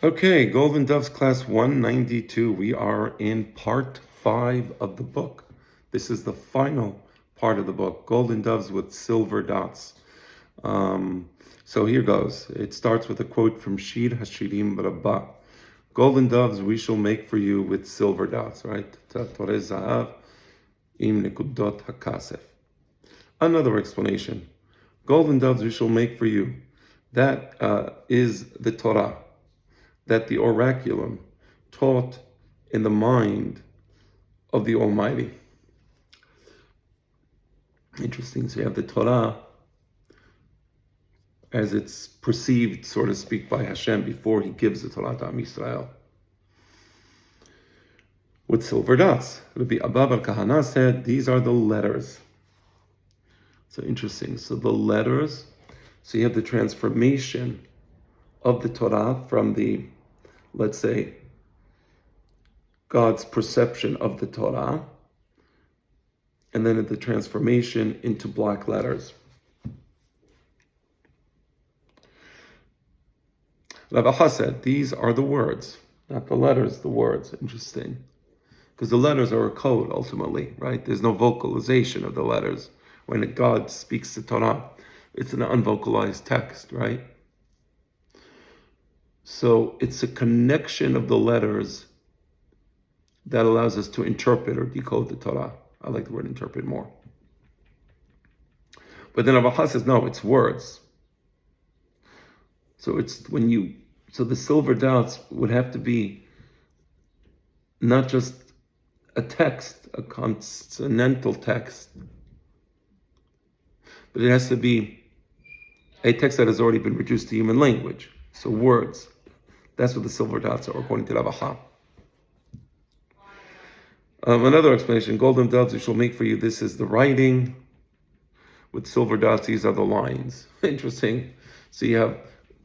Okay, Golden Doves Class 192. We are in part 5 of the book. This is the final part of the book, Golden Doves with Silver Dots. So here goes. It starts with a quote from Shir Hashirim Rabbah. Golden doves we shall make for you with silver dots, right? Toreh Zahav im nekudot hakasef. Another explanation. Golden doves we shall make for you. That is the Torah, that the oraculum taught in the mind of the Almighty. Interesting. So you have the Torah as it's perceived, so to speak, by Hashem before He gives the Torah to Am Yisrael, with silver dots. Rabbi Abba bar Kahana said, these are the letters. So interesting. So the letters, so you have the transformation of the Torah from the, let's say, God's perception of the Torah, and then the transformation into black letters. Rav Acha said, these are the words, not the letters, the words. Interesting. Because the letters are a code, ultimately, right? There's no vocalization of the letters. When God speaks the Torah, it's an unvocalized text, right? So it's a connection of the letters that allows us to interpret or decode the Torah. I like the word interpret more. But then Rav Acha says, no, it's words. So it's so the silver dots would have to be not just a text, a consonantal text, but it has to be a text that has already been reduced to human language. So words. That's what the silver dots are, according to Rav Acha. Another explanation, golden doves we shall make for you. This is the writing. With silver dots, these are the lines. Interesting. So you have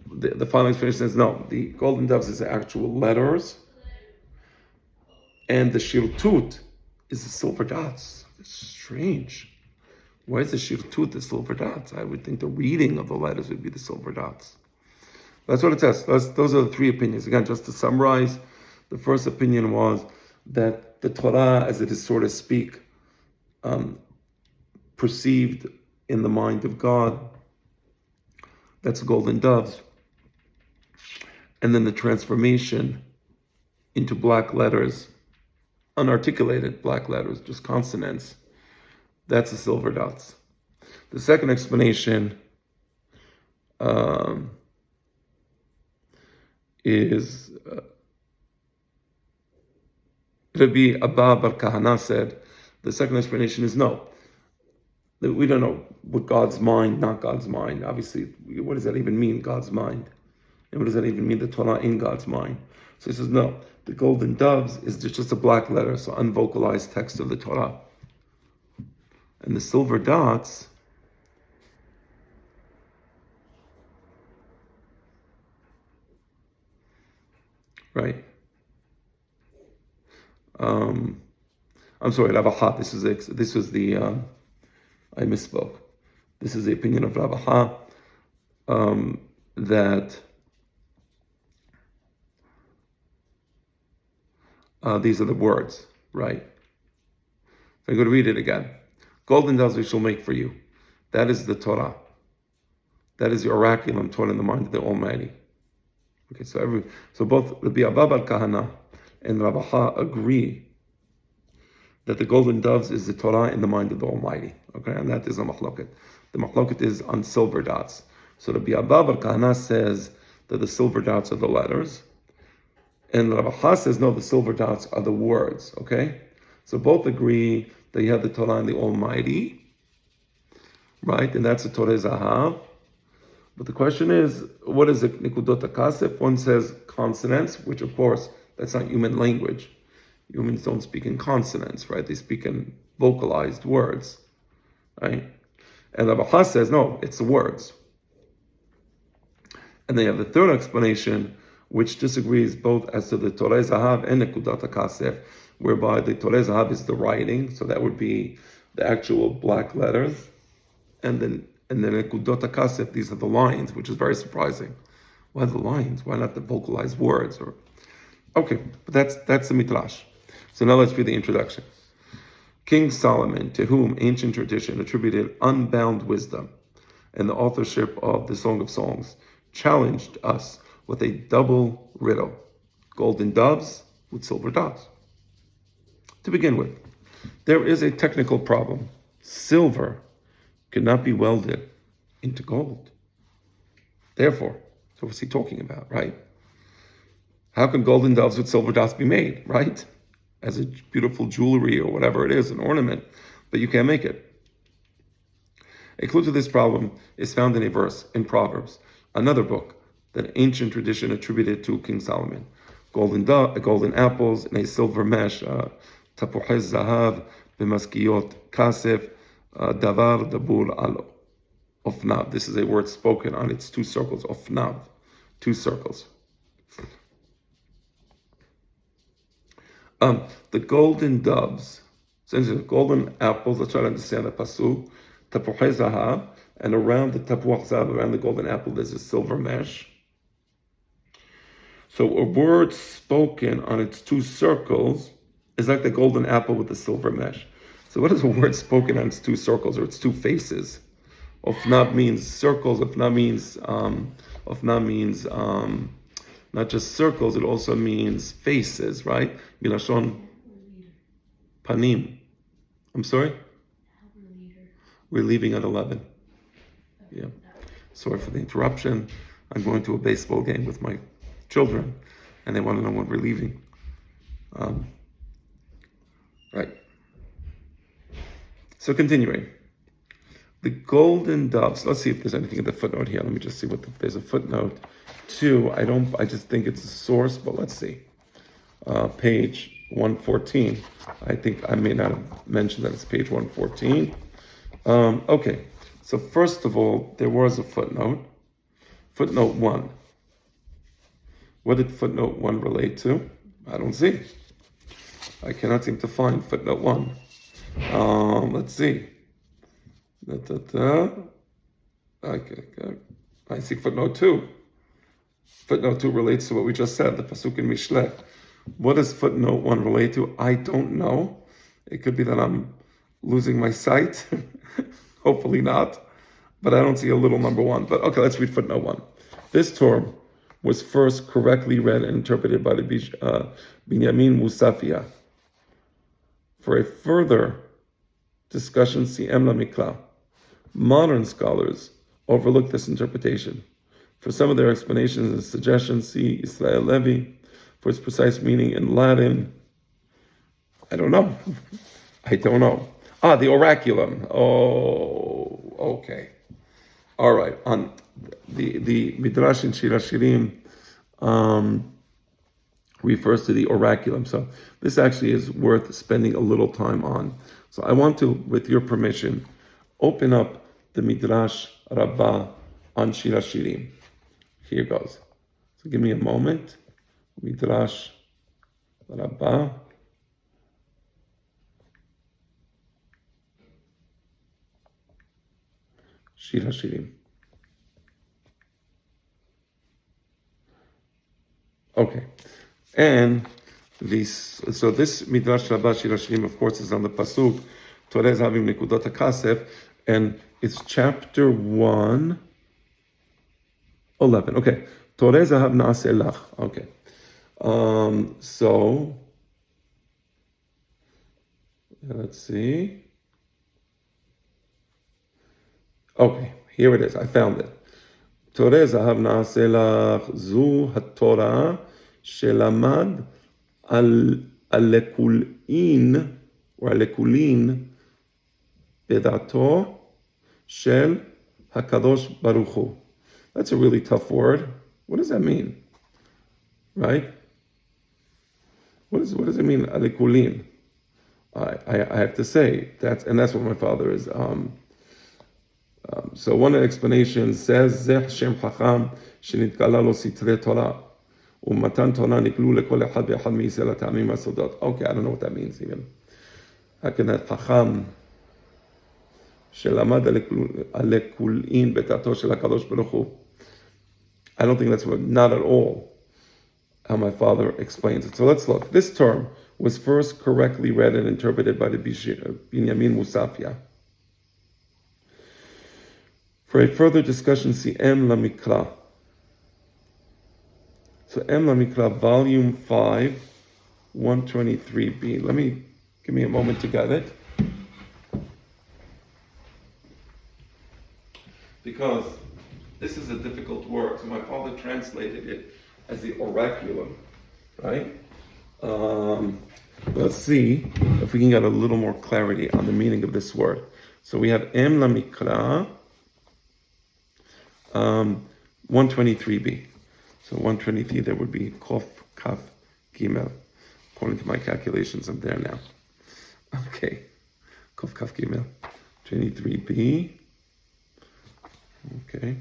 the final explanation says, no, the golden doves is the actual letters, and the shirtut is the silver dots. It's strange. Why is the shirtut the silver dots? I would think the reading of the letters would be the silver dots. That's what it says. Those are the three opinions. Again, just to summarize, the first opinion was that the Torah, as it is, so to speak, perceived in the mind of God, that's golden doves. And then the transformation into black letters, unarticulated black letters, just consonants, that's the silver dots. The second explanation is Rabbi Abba bar Kahana said, the second explanation is no. That we don't know what God's mind, not God's mind. Obviously, what does that even mean, God's mind? And what does that even mean, the Torah in God's mind? So he says, no, the golden doves is just a black letter, so unvocalized text of the Torah. And the silver dots, right? I'm sorry, Rav Acha. This was the I misspoke. This is the opinion of Rav Acha, that these are the words, right? So I'm going to read it again. Golden doves we shall make for you. That is the Torah. That is the oraculum taught in the mind of the Almighty. Okay, so both Rabbi Abba bar Kahana and Rav Acha agree that the golden doves is the Torah in the mind of the Almighty. Okay, and that is a machloket. The machloket is on silver dots. So Rabbi Abba bar Kahana says that the silver dots are the letters, and Rav Acha says no, the silver dots are the words. Okay, so both agree that you have the Torah in the Almighty, right? And that's the Toreh Zahav. But the question is, what is it? Nikudot hakasef? One says consonants, which of course that's not human language. Humans don't speak in consonants, right? They speak in vocalized words, right? And Rav Acha says, no, it's the words. And they have the third explanation, which disagrees both as to the Toreh Zahav and the Nikudat HaKasef, whereby the Toreh Zahav is the writing, so that would be the actual black letters, and then Nikudat HaKasef, these are the lines, which is very surprising. Why the lines? Why not the vocalized words? Or okay, but that's the midrash. So now let's read the introduction. King Solomon, to whom ancient tradition attributed unbound wisdom and the authorship of the Song of Songs, challenged us with a double riddle: golden doves with silver dots. To begin with, there is a technical problem. Silver cannot be welded into gold. Therefore, so what's he talking about, right? How can golden doves with silver dots be made, right? As a beautiful jewelry or whatever it is, an ornament, but you can't make it. A clue to this problem is found in a verse in Proverbs, another book that ancient tradition attributed to King Solomon. Golden apples in a silver mesh, tapuhez zahav b'maskiyot kasef, davar dabur al ofnav. This is a word spoken on its two circles, ofnav, two circles. The golden doves, so the golden apples, let's try to understand the pasuk, tapuchei zahav, and around the tapuach zahav, around the golden apple, there's a silver mesh. So a word spoken on its two circles is like the golden apple with the silver mesh. So what is a word spoken on its two circles or its two faces? Ofna means circles, ofna means not just circles, it also means faces, right? Milashon panim. I'm sorry? We're leaving at 11. Yeah. Sorry for the interruption. I'm going to a baseball game with my children, and they want to know when we're leaving. Right. So continuing. The golden doves. Let's see if there's anything in the footnote here. Let me just see if there's a footnote. 2. I just think it's a source, but let's see. Page 114. I think I may not have mentioned that it's page 114. Okay. So first of all, there was a footnote. Footnote 1. What did footnote 1 relate to? I don't see. I cannot seem to find footnote 1. Let's see. Okay. I see footnote 2. Footnote 2 relates to what we just said, the pasuk in Mishleh. What does footnote 1 relate to? I don't know. It could be that I'm losing my sight. Hopefully not. But I don't see a little number 1. But okay, let's read footnote 1. This term was first correctly read and interpreted by the Binyamin Musafia. For a further discussion, see Emla Mikla. Modern scholars overlook this interpretation. For some of their explanations and suggestions, see Israel Levi. For its precise meaning in Latin, I don't know. I don't know. The oraculum. Oh, okay. All right. On the Midrash in Shir HaShirim refers to the oraculum. So this actually is worth spending a little time on. So I want to, with your permission, open up the Midrash Rabbah on Shir HaShirim. Here goes. So give me a moment. Midrash Rabbah. Shir HaShirim. Okay. And this Midrash Rabbah Shir HaShirim, of course, is on the pasuk Toreh Zavim Nekudot HaKasef, and it's chapter 1, 11. Okay. Toreh Zahav Naaseh Lach. Okay. So let's see. Okay, here it is. I found it. Toreh Zahav Naaseh Lach Zu HaTorah Shelamad Alekulin or Alekulin Bedato Shel HaKadosh Baruch Hu. That's a really tough word. What does that mean? Right? What does it mean, Alekulin? I have to say that's what my father is. So one of the explanations says, Zeh Shem Chacham Shenitgala Lo Sitre Torah Umatan Torah Niklu Lekol Echad Ve'echad Mi'Yisrael Ta'amim HaSodot. Okay, I don't know what that means even. How can that Chacham Shelamad Alekulin Betato Shel HaKadosh Baruch Hu? I don't think that's not at all how my father explains it. So let's look. This term was first correctly read and interpreted by the Binyamin Musafia. For a further discussion, see M. Lamikra. So M. Lamikra, Volume 5, 123b. Give me a moment to get it. Because this is a difficult word. So my father translated it as the oraculum, right? Let's see if we can get a little more clarity on the meaning of this word. So we have Em Lamikra, 123b. So 123, there would be Kof, Kaf, Gimel. According to my calculations, I'm there now. Okay. Kof, Kaf, Gimel. 23b. Okay.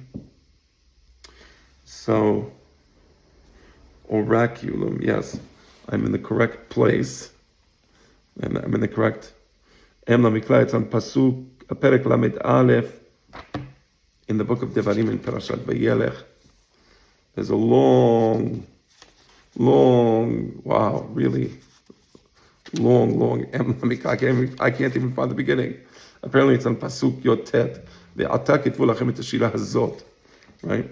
So, oraculum, yes. I'm in the correct place. And I'm in the correct. Em Lamikra, it's on Pasuk, Perek Lamed Aleph, in the book of Devarim in Parashat Vayelech. There's a long, wow, really long Em Lamikra. I can't even find the beginning. Apparently it's on Pasuk Yotet. Ve'ata kitvu lachem et hashira hazot. Right?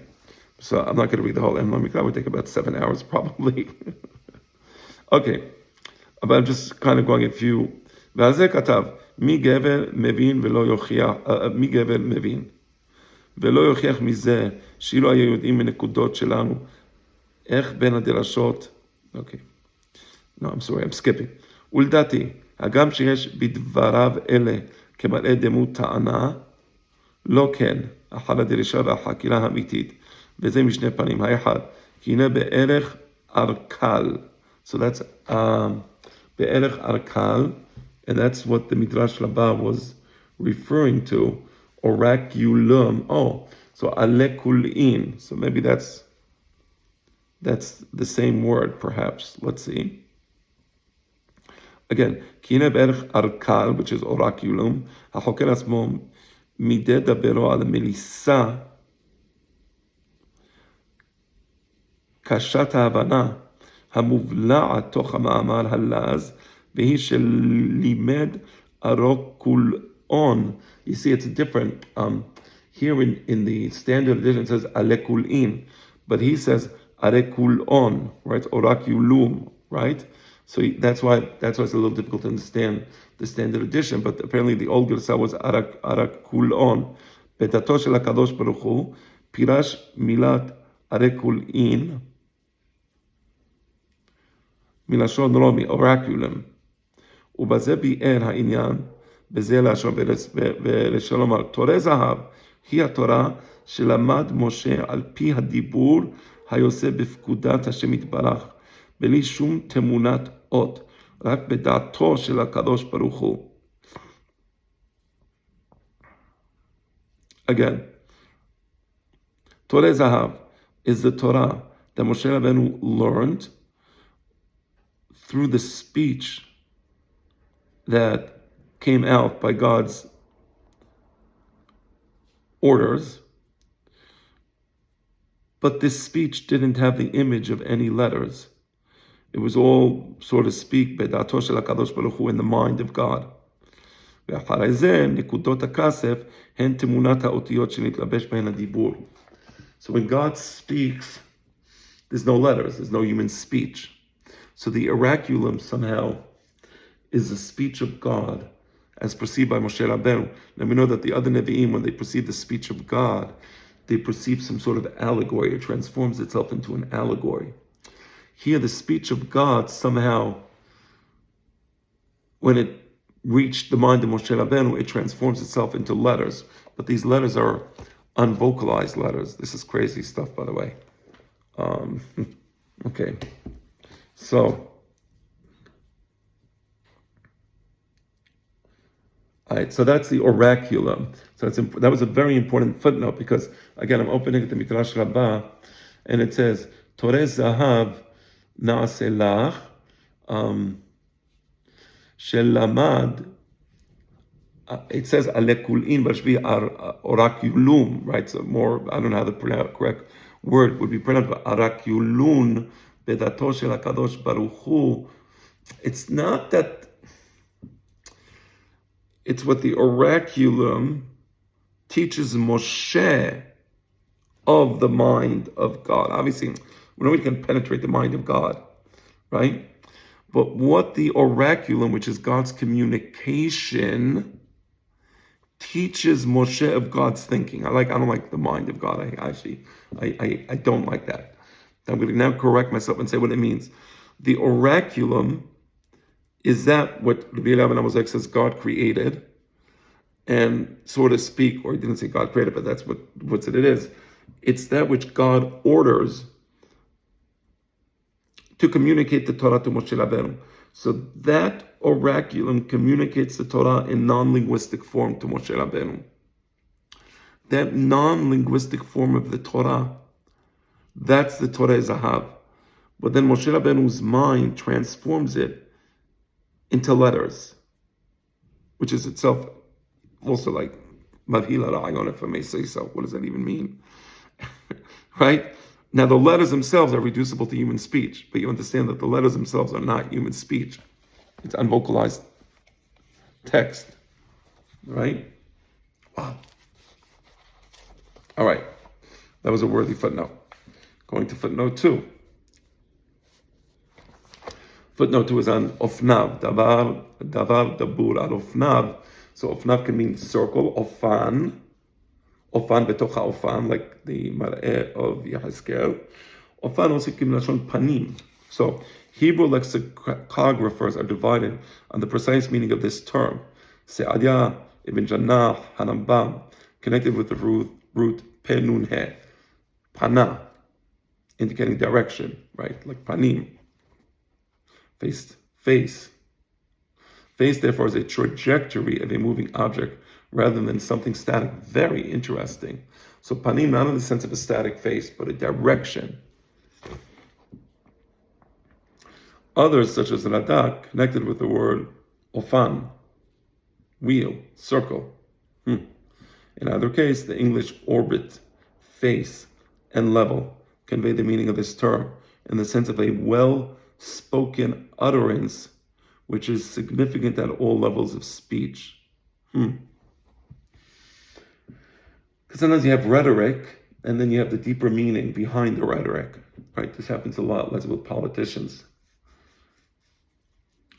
So I'm not going to read the whole Em Lamikra. It would take about 7 hours probably. Okay. But I'm just kind of going a few. ועל זה כתב, מי גבר מבין ולא יוכיח, מי גבר מבין ולא יוכיח מזה שאילו היו יודעים מנקודות שלנו, איך בין הדרשות, אוקיי. No, I'm sorry, I'm skipping. ולדעתי, הגם שיש בדבריו אלה כמראה דמות טענה, לא כן, אחר הדרישה והחקירה האמיתית, וזה משני פנים. האחד, כי הנה בערך ארקל. So that's בערך ארקל, and that's what the Midrash Rabbah was referring to, oraculum. Oh, so alekulin. So maybe that's the same word, perhaps. Let's see. Again, kine berch arkal, which is oraculum. Hachoker asmo mideh dabero al melissa kashat havana hamuvla'at toch ha'ma'amar halaz. והיא שלימד ארוקולון. You see, it's different. Here in the standard edition it says alekulin, but he says arekulon, right? Oraculum, right? So that's why it's a little difficult to understand the standard edition. But apparently the old Gersa was arakulon. בדתו של הקדוש ברוך הוא פירש מילת ארקולין מלשון רומי, oraculum. ובזה ביאר העניין, בזה לשון ולשלומר, תורי זהב היא התורה שלמד משה על פי הדיבור היוצא בפקודת השם יתברך, בלי שום תמונת אות, רק בדעתו של הקדוש ברוך הוא. Again, תורי זהב is the Torah that Moshe Rabbeinu learned through the speech that came out by God's orders, but this speech didn't have the image of any letters. It was all, so to speak, bedato shel HaKadosh Baruch Hu, in the mind of God. ואחרי זה, נקודות הכסף הן תמונת האותיות שנתלבש בהן הדיבור. So when God speaks, there's no letters, there's no human speech. So the oraculum somehow is the speech of God as perceived by Moshe Rabbeinu. Now we know that the other Nevi'im, when they perceive the speech of God, they perceive some sort of allegory. It transforms itself into an allegory. Here, the speech of God somehow, when it reached the mind of Moshe Rabbeinu, it transforms itself into letters. But these letters are unvocalized letters. This is crazy stuff, by the way. Okay. So, all right, so that's the oraculum. So that was a very important footnote because, again, I'm opening the Midrash Rabbah, and it says, Toreh Zahav Na'aselach Shelamad. It says Alekulin, but it should be Oraculum, right? So more, I don't know how the correct word would be pronounced Arakulun Bedato Shel HaKadosh Baruch Hu. It's not that, it's what the oraculum teaches Moshe of the mind of God. Obviously, nobody can penetrate the mind of God, right? But what the oraculum, which is God's communication, teaches Moshe of God's thinking. I don't like the mind of God. I don't like that. I'm going to now correct myself and say what it means. The oraculum is that what Rabbi Eliezer ben Amozek says God created, and so to speak, or he didn't say God created, but that's what it is. It's that which God orders to communicate the Torah to Moshe Rabbeinu. So that oraculum communicates the Torah in non-linguistic form to Moshe Rabbeinu. That non-linguistic form of the Torah, that's the Torah Zahav. But then Moshe Rabbeinu's mind transforms it into letters, which is itself also like Mavhila Ra'ayon, if I may say so. What does that even mean? Right? Now, the letters themselves are reducible to human speech, but you understand that the letters themselves are not human speech. It's unvocalized text, right? Wow. All right. That was a worthy footnote. Going to footnote 2. Footnote 2 is on Ofnav. Davar dabur al Ofnav. So Ofnav can mean circle, Ofan. Ofan betocha ofan, like the mar'eh of Yehezkel. Ofan also can be lashon panim. So Hebrew lexicographers are divided on the precise meaning of this term. Se'adya, Ibn Jannah, Hanambam, connected with the root penun he, pana, indicating direction, right? Like panim, face. Face, therefore, is a trajectory of a moving object rather than something static. Very interesting. So panim, not in the sense of a static face, but a direction. Others, such as Radak, connected with the word ofan, wheel, circle. In either case, the English orbit, face, and level convey the meaning of this term in the sense of a well-spoken utterance, which is significant at all levels of speech. Because sometimes you have rhetoric, and then you have the deeper meaning behind the rhetoric, right? This happens a lot, let's with politicians.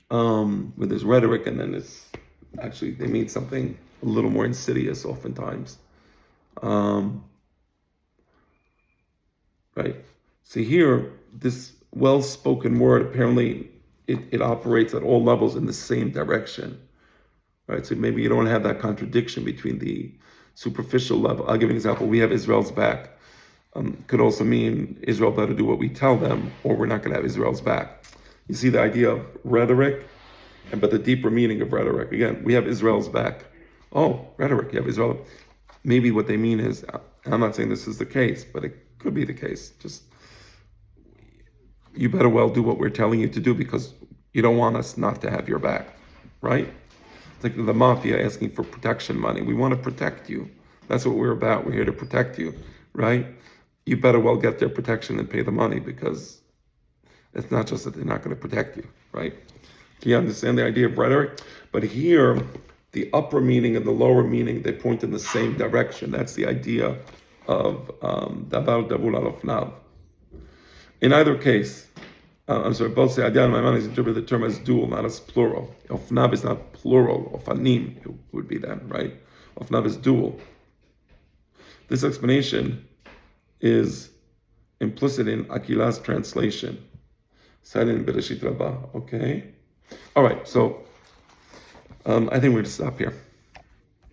Where there's rhetoric, and then it's actually, they mean something a little more insidious oftentimes. Right? So here, this well-spoken word, apparently, it operates at all levels in the same direction. Right? So maybe you don't have that contradiction between the superficial level. I'll give an example. We have Israel's back. Could also mean Israel better do what we tell them, or we're not going to have Israel's back. You see the idea of rhetoric, but the deeper meaning of rhetoric. Again, we have Israel's back. Oh, rhetoric, you have Israel. Maybe what they mean is, I'm not saying this is the case, but it could be the case. Just, you better well do what we're telling you to do because you don't want us not to have your back, right? It's like the mafia asking for protection money. We want to protect you. That's what we're about. We're here to protect you, right? You better well get their protection and pay the money because it's not just that they're not going to protect you, right? Do you understand the idea of rhetoric? But here, the upper meaning and the lower meaning, they point in the same direction. That's the idea of davar dabur al ofnav. In either case, both say Adyan Maimon is interpreted the term as dual, not as plural. Ofnav is not plural. Ofanim it would be then, right? Ofnav is dual. This explanation is implicit in Akila's translation. Cited in Bereshit Rabbah. Okay. All right. So I think we're going to stop here.